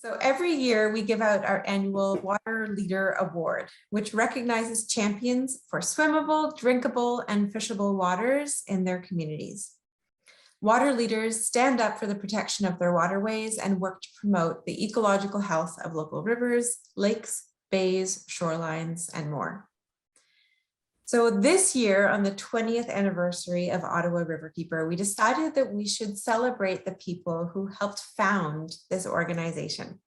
So every year we give out our annual Water Leader Award, which recognizes champions for swimmable, drinkable, and fishable waters in their communities. Water leaders stand up for the protection of their waterways and work to promote the ecological health of local rivers, lakes, bays, shorelines, and more. So this year, on the 20th anniversary of Ottawa Riverkeeper, we decided that we should celebrate the people who helped found this organization.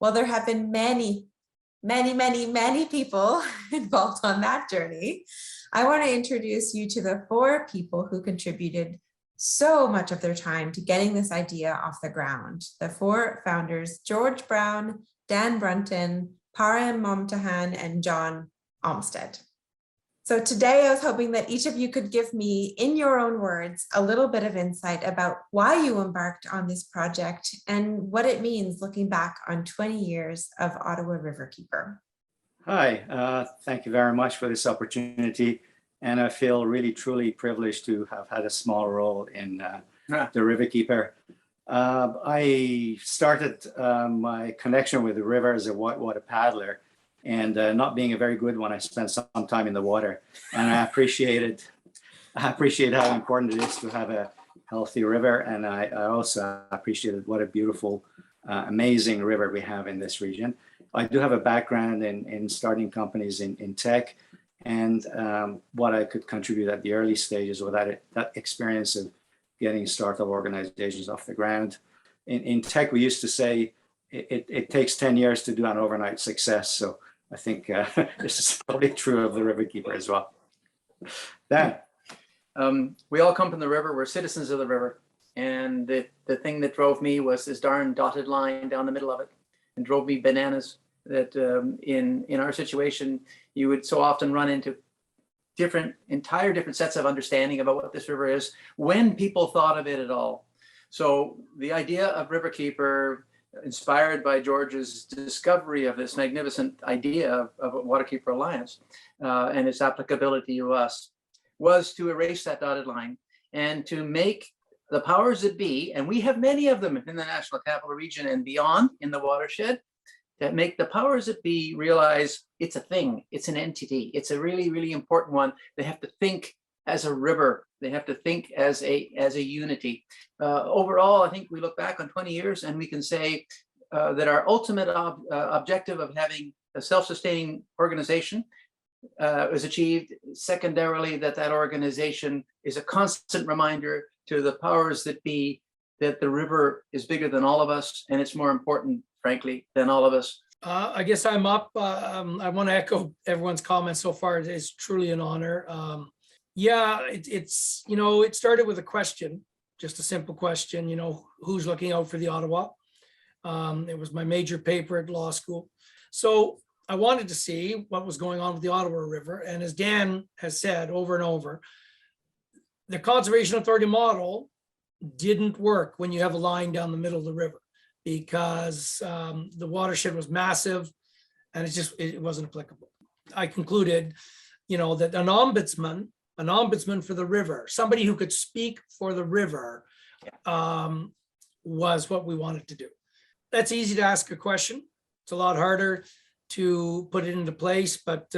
While there have been many people involved on that journey, I want to introduce you to the 4 people who contributed so much of their time to getting this idea off the ground. The 4 founders, George Brown, Dan Brunton, Parham Momtahan, and John Almstedt. So today I was hoping that each of you could give me, in your own words, a little bit of insight about why you embarked on this project and what it means looking back on 20 years of Ottawa Riverkeeper. Hi, thank you very much for this opportunity. And I feel really, truly privileged to have had a small role in the Riverkeeper. I started my connection with the river as a whitewater paddler. And not being a very good one, I spent some time in the water, and I appreciate how important it is to have a healthy river. And I also appreciated what a beautiful, amazing river we have in this region. I do have a background in starting companies in tech, and what I could contribute at the early stages with that experience of getting startup organizations off the ground. In tech, we used to say it takes 10 years to do an overnight success. So I think this is probably true of the Riverkeeper as well. Dan. We all come from the river. We're citizens of the river. And the thing that drove me was this darn dotted line down the middle of it, and drove me bananas that in our situation, you would so often run into entire different sets of understanding about what this river is when people thought of it at all. So the idea of Riverkeeper, inspired by George's discovery of this magnificent idea of a Waterkeeper Alliance and its applicability to us, was to erase that dotted line and to make the powers that be, and we have many of them in the National Capital Region and beyond in the watershed, that make the powers that be realize it's a thing, it's an entity, it's a really, really important one. They have to think as a river. They have to think as a unity. Overall, I think we look back on 20 years and we can say that our ultimate objective of having a self-sustaining organization was achieved. Secondarily, that organization is a constant reminder to the powers that be that the river is bigger than all of us, and it's more important, frankly, than all of us. I guess I'm up. I want to echo everyone's comments so far. It is truly an honor. Yeah, it's, it started with a question, just a simple question, who's looking out for the Ottawa? It was my major paper at law school. So I wanted to see what was going on with the Ottawa River. And as Dan has said over and over, the Conservation Authority model didn't work when you have a line down the middle of the river, because the watershed was massive and it wasn't applicable. I concluded, that an ombudsman for the river, somebody who could speak for the river, was what we wanted to do. That's easy to ask a question. It's a lot harder to put it into place, but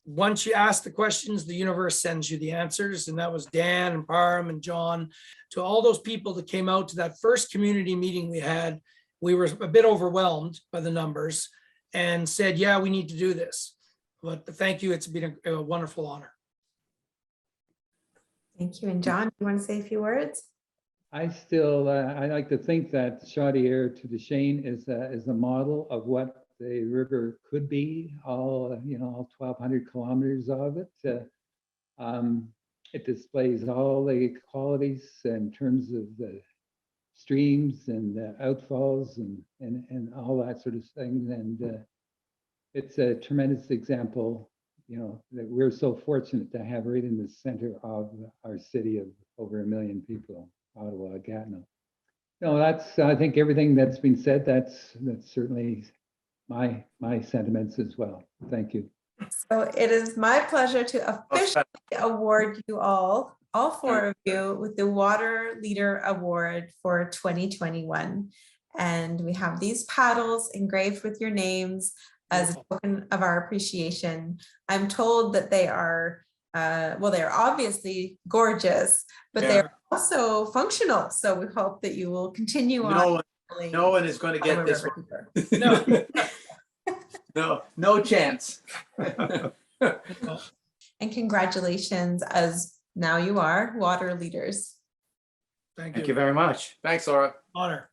once you ask the questions, the universe sends you the answers. And that was Dan and Parham and John. To all those people that came out to that first community meeting we had, we were a bit overwhelmed by the numbers and said, yeah, we need to do this. But thank you. It's been a wonderful honor. Thank you. And John, do you want to say a few words? I like to think that Chaudière to Deschênes is a model of what the river could be, all 1,200 kilometers of it. It displays all the qualities in terms of the streams and the outfalls and all that sort of thing. And it's a tremendous example, that we're so fortunate to have right in the center of our city of over 1 million people, Ottawa, Gatineau. That's, I think everything that's been said, that's certainly my sentiments as well. Thank you. So it is my pleasure to officially award you all 4 of you, with the Water Leader Award for 2021. And we have these paddles engraved with your names as a token of our appreciation. I'm told that they are, well, they're obviously gorgeous, but they're also functional. So we hope that you will continue on. No one is going to get Ottawa this Riverkeeper. one. No chance. And congratulations, as now you are water leaders. Thank Thank you. you very much. Thanks, Laura. Honor.